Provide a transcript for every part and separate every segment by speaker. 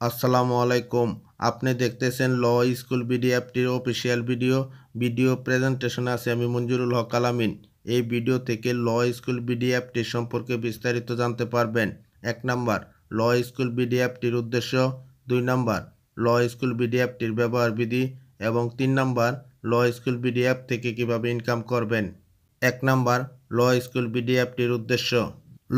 Speaker 1: আসসালামু আলাইকুম। আপনি দেখতেছেন ল স্কুল বিডি অ্যাপটির অফিসিয়াল ভিডিও প্রেজেন্টেশনে আছে আমি মঞ্জুরুল হক আলামিন। এই ভিডিও থেকে ল স্কুল বিডি অ্যাপটির সম্পর্কে বিস্তারিত জানতে পারবেন। 1 নাম্বার, ল স্কুল বিডি অ্যাপটির উদ্দেশ্য। 2 নাম্বার, ল স্কুল বিডি অ্যাপটির ব্যবহার বিধি এবং 3 number, law school BD app থেকে কিভাবে ইনকাম করবেন। 1 নাম্বার, ল স্কুল বিডি অ্যাপটির উদ্দেশ্য।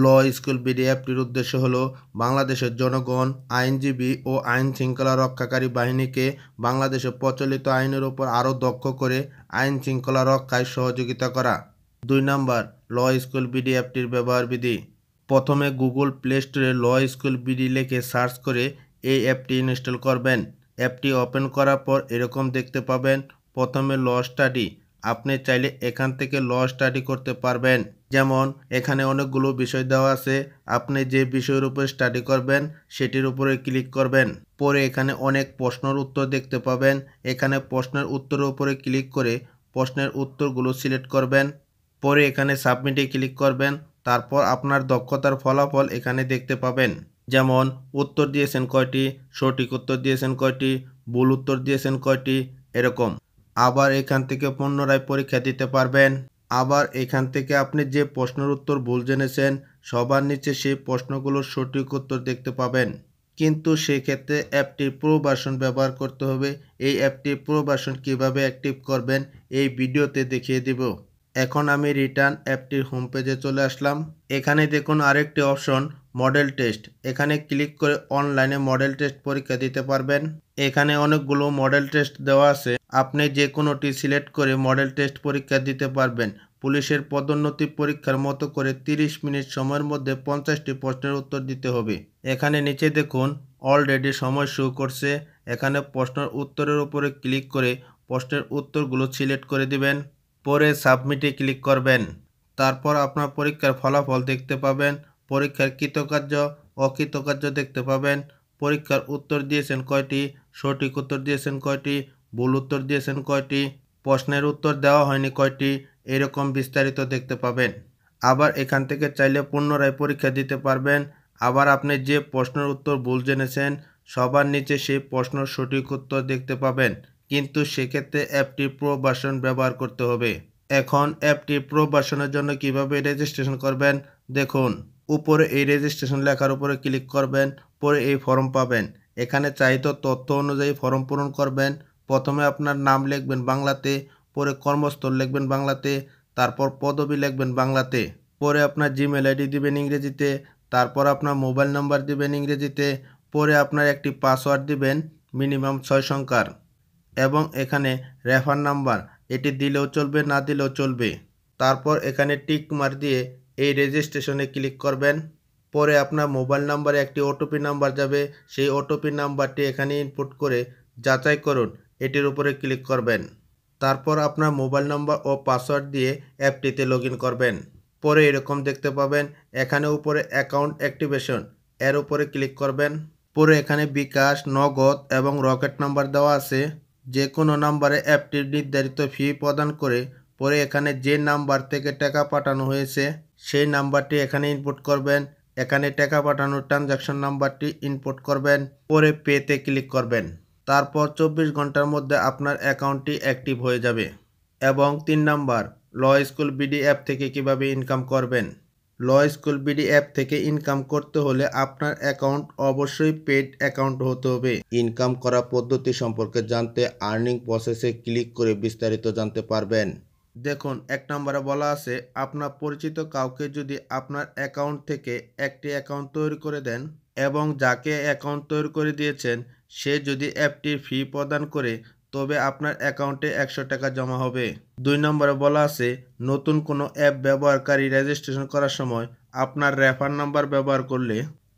Speaker 1: ল স্কুল বিডি অ্যাপটির উদ্দেশ্য হলো বাংলাদেশের জনগণ, আইনজীবী ও আইন শৃঙ্খলা রক্ষাকারী বাহিনীকে বাংলাদেশে প্রচলিত আইনের উপর আরও দক্ষ করে আইন শৃঙ্খলা রক্ষায় সহযোগিতা করা। 2 নাম্বার, ল স্কুল বিডি অ্যাপটির ব্যবহার বিধি। প্রথমে গুগল প্লে স্টোরে ল স্কুল বিডি লিখে সার্চ করে এই অ্যাপটি ইনস্টল করবেন। অ্যাপটি ওপেন করার পর এরকম দেখতে পাবেন। প্রথমে ল স্টাডি। আপনি চাইলে এখান থেকে ল স্টাডি করতে পারবেন। যেমন এখানে অনেকগুলো বিষয় দেওয়া আছে। আপনি যে বিষয়ের উপর স্টাডি করবেন সেটির উপরে ক্লিক করবেন। পরে এখানে অনেক প্রশ্নের উত্তর দেখতে পাবেন। এখানে প্রশ্নের উত্তরের উপরে ক্লিক করে প্রশ্নের উত্তরগুলো সিলেক্ট করবেন। পরে এখানে সাবমিটে ক্লিক করবেন। তারপর আপনার দক্ষতার ফলাফল এখানে দেখতে পাবেন। যেমন উত্তর দিয়েছেন কয়টি, সঠিক উত্তর দিয়েছেন কয়টি, ভুল উত্তর দিয়েছেন কয়টি, এরকম। আবার এখান থেকে পুনরায় পরীক্ষা দিতে পারবেন। আবার এখান থেকে আপনি যে প্রশ্নের উত্তর ভুল জেনেছেন সবার নিচে সেই প্রশ্নগুলোর সঠিক উত্তর দেখতে পাবেন। কিন্তু সেক্ষেত্রে অ্যাপটির প্রো ভার্সন ব্যবহার করতে হবে। এই অ্যাপটির প্রো ভার্সন কীভাবে অ্যাক্টিভ করবেন এই ভিডিওতে দেখিয়ে দিব। এখন আমি রিটার্ন অ্যাপটির হোম পেজে চলে আসলাম। এখানে দেখুন আরেকটি অপশন, মডেল টেস্ট। এখানে ক্লিক করে অনলাইনে মডেল টেস্ট পরীক্ষা দিতে পারবেন। এখানে অনেকগুলো মডেল টেস্ট দেওয়া আছে। আপনি যে কোনোটি সিলেক্ট করে মডেল টেস্ট পরীক্ষা দিতে পারবেন। পুলিশের পদোন্নতি পরীক্ষার মতো করে 30 মিনিট সময়ের মধ্যে 50টি প্রশ্নের উত্তর দিতে হবে। এখানে নিচে দেখুন অলরেডি সময় শো করছে। এখানে প্রশ্নের উত্তরের উপরে ক্লিক করে প্রশ্নের উত্তরগুলো সিলেক্ট করে দিবেন। পরে সাবমিটে ক্লিক করবেন। তারপর আপনার পরীক্ষার ফলাফল দেখতে পাবেন। পরীক্ষার কৃতকার্য, অকৃতকার্য দেখতে পাবেন। পরীক্ষার উত্তর দিয়েছেন কয়টি, সঠিক উত্তর দিয়েছেন কয়টি, ভুল উত্তর দিয়েছেন কয়টি, প্রশ্নের উত্তর দেওয়া হয়নি কয়টি, এরকম বিস্তারিত দেখতে পাবেন। আবার এখান থেকে চাইলে পুনরায় পরীক্ষা দিতে পারবেন। আবার আপনি যে প্রশ্নের উত্তর ভুল জেনেছেন সবার নিচে সেই প্রশ্নের সঠিক উত্তর দেখতে পাবেন। কিন্তু সেক্ষেত্রে অ্যাপটি প্রো ভার্সন ব্যবহার করতে হবে। এখন অ্যাপটি প্রো ভার্সনের জন্য কিভাবে রেজিস্ট্রেশন করবেন দেখুন। উপরে এই রেজিস্ট্রেশন লেখার উপরে ক্লিক করবেন। পরে এই ফর্ম পাবেন। এখানে চাহিত তথ্য অনুযায়ী ফর্ম পূরণ করবেন। প্রথমে আপনার নাম লিখবেন বাংলাতে, পরে কর্মস্থল লিখবেন বাংলাতে, তারপর পদবি লিখবেন বাংলাতে, পরে আপনার জিমেল আইডি দিবেন ইংরেজিতে, তারপর আপনার মোবাইল নাম্বার দিবেন ইংরেজিতে, পরে আপনার একটি পাসওয়ার্ড দিবেন মিনিমাম 6 সংখ্যার এবং এখানে রেফার নাম্বার এটি দিলেও চলবে না দিলেও চলবে। তারপর এখানে টিক মার্ক দিয়ে এই রেজিস্ট্রেশনে ক্লিক করবেন। পরে আপনার মোবাইল নাম্বারে একটি ওটিপি নাম্বার যাবে। সেই ওটিপি নাম্বারটি এখানে ইনপুট করে যাচাই করুন, এটির উপরে ক্লিক করবেন। তারপর আপনার মোবাইল নাম্বার ও পাসওয়ার্ড দিয়ে অ্যাপটিতে লগ ইন করবেন। পরে এরকম দেখতে পাবেন। এখানে উপরে অ্যাকাউন্ট অ্যাক্টিভেশন এর উপরে ক্লিক করবেন। পরে এখানে বিকাশ, নগদ এবং রকেট নাম্বার দেওয়া আছে। যে কোনো নাম্বারে অ্যাপটির নির্ধারিত ফি প্রদান করে পরে এখানে যে নাম্বার থেকে টাকা পাঠানো হয়েছে সেই নাম্বারটি এখানে ইনপুট করবেন। এখানে টাকা পাঠানোর ট্রানজাকশন নাম্বারটি ইনপুট করবেন। পরে পেতে ক্লিক করবেন। তারপর 24 ঘন্টার মধ্যে আপনার অ্যাকাউন্টটি অ্যাক্টিভ হয়ে যাবে। এবং 3 number, law school BD app থেকে কিভাবে ইনকাম করবেন। ল স্কুল বিডি অ্যাপ থেকে ইনকাম করতে হলে আপনার অ্যাকাউন্ট অবশ্যই পেড অ্যাকাউন্ট হতে হবে। ইনকাম করা পদ্ধতি সম্পর্কে জানতে আর্নিং প্রসেসে ক্লিক করে বিস্তারিত জানতে পারবেন। দেখুন 1 নম্বরে বলা আছে আপনার পরিচিত কাউকে যদি আপনার অ্যাকাউন্ট থেকে একটি অ্যাকাউন্ট তৈরি করে দেন এবং যাকে অ্যাকাউন্ট তৈরি করে দিয়েছেন সে যদি অ্যাপটির ফি প্রদান করে তবে আপনার অ্যাকাউন্টে 100 টাকা জমা হবে। 2 নম্বরে বলা আছে নতুন কোনো অ্যাপ ব্যবহারকারী রেজিস্ট্রেশন করার সময় আপনার রেফার নাম্বার ব্যবহার করলে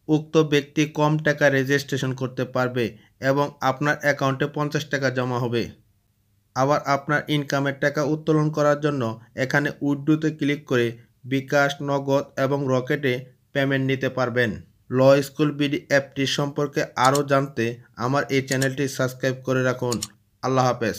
Speaker 1: উক্ত ব্যক্তি কম টাকা রেজিস্ট্রেশন করতে পারবে এবং আপনার অ্যাকাউন্টে 50 টাকা জমা হবে। আবার আপনার ইনকামের টাকা উত্তোলন করার জন্য এখানে উইথড্রতে ক্লিক করে বিকাশ, নগদ এবং রকেটে পেমেন্ট নিতে পারবেন। ল স্কুল বিডি অ্যাপটি সম্পর্কে আরও জানতে আমার এই চ্যানেলটি সাবস্ক্রাইব করে রাখুন। আল্লাহ হাফেজ।